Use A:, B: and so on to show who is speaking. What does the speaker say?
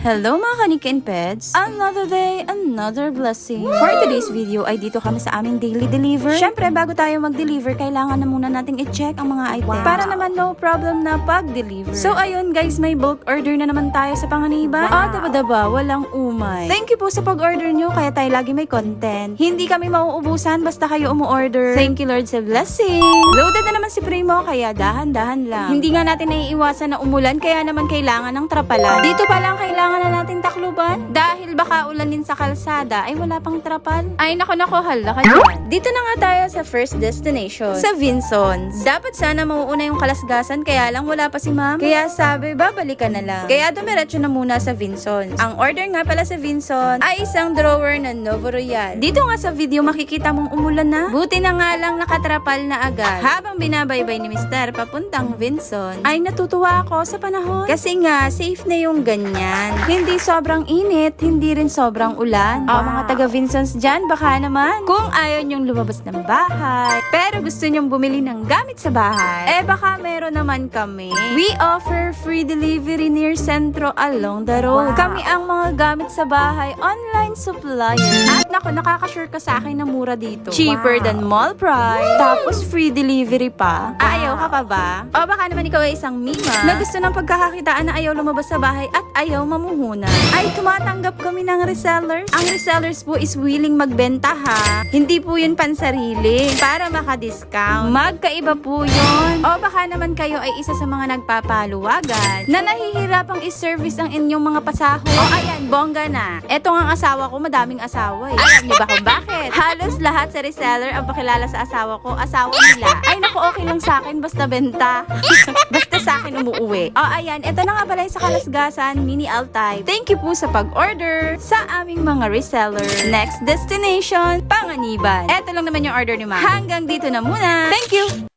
A: Hello mga kanika and pets! Another day, another blessing. For today's video ay dito kami sa aming daily deliver. Syempre, bago tayo mag-deliver, kailangan na muna nating i-check ang mga items. Para naman no problem na pag-deliver. So ayun guys, may bulk order na naman tayo sa Panganiban. Daba-daba, walang umay. Thank you po sa pag-order nyo, kaya tayo lagi may content. Hindi kami mauubusan basta kayo umu-order. Thank you Lord sa blessing. Loaded na naman si Primo, kaya dahan-dahan lang. Hindi nga natin naiiwasan na umulan, kaya naman kailangan ng trapalan. Dito pa lang kailangan na natin takluban dahil baka ulanin sa kalsada ay wala pang trapal. Ay nako, hala ka dyan. Dito na nga tayo sa first destination, sa Vinsons. Dapat sana mauuna yung kalasgasan, kaya lang wala pa si ma'am. Kaya sabi, babalikan na lang. Kaya dumiretso na muna sa Vinsons. Ang order nga pala sa Vinsons ay isang drawer na Novo Royal. Dito nga sa video makikita mong umulan na. Buti na nga lang nakatrapal na agad. Habang binabaybay ni Mr. papuntang Vinsons, ay natutuwa ako sa panahon. Kasi nga, safe na yung ganyan. Hindi sobrang init, hindi rin sobrang ulan. Mga taga Vinsons dyan, baka naman. Kung ayaw nyong lumabas ng bahay, pero gusto nyong bumili ng gamit sa bahay, baka meron naman kami. We offer free delivery near Centro along the road. Kami ang mga gamit sa bahay, online supplier. At nako, nakaka-sure ka sa akin na mura dito. Cheaper than mall price. Tapos free delivery pa. Ayaw ka pa ba? O baka naman ikaw ay isang mima na gusto ng pagkakakitaan na ayaw lumabas sa bahay at ayaw mamuhunan. Ay, tumatanggap kami ng resellers. Ang resellers po is willing magbenta ha. Hindi po yun pansarili para maka-discount. Magkaiba po yun. O baka naman kayo ay isa sa mga nagpapaluwagan na nahihirapang is-service ang inyong mga pasahod. O ayan, bongga na. Eto nga ang asawa ko, madaming asawa eh. Alam niyo ba kung bakit? Halos lahat sa reseller ang pakilala sa asawa ko, asawa nila. Ay naku, okay lang sa akin, basta benta. Basta sa akin umuuwi. O ayan, eto na nga pala yung sa Kalasgasan, Mini Altai. Thank you po sa pag-order sa aming mga reseller. Next destination, Panganiban. Eto lang naman yung order ni ma'am. Hanggang dito na muna. Thank you!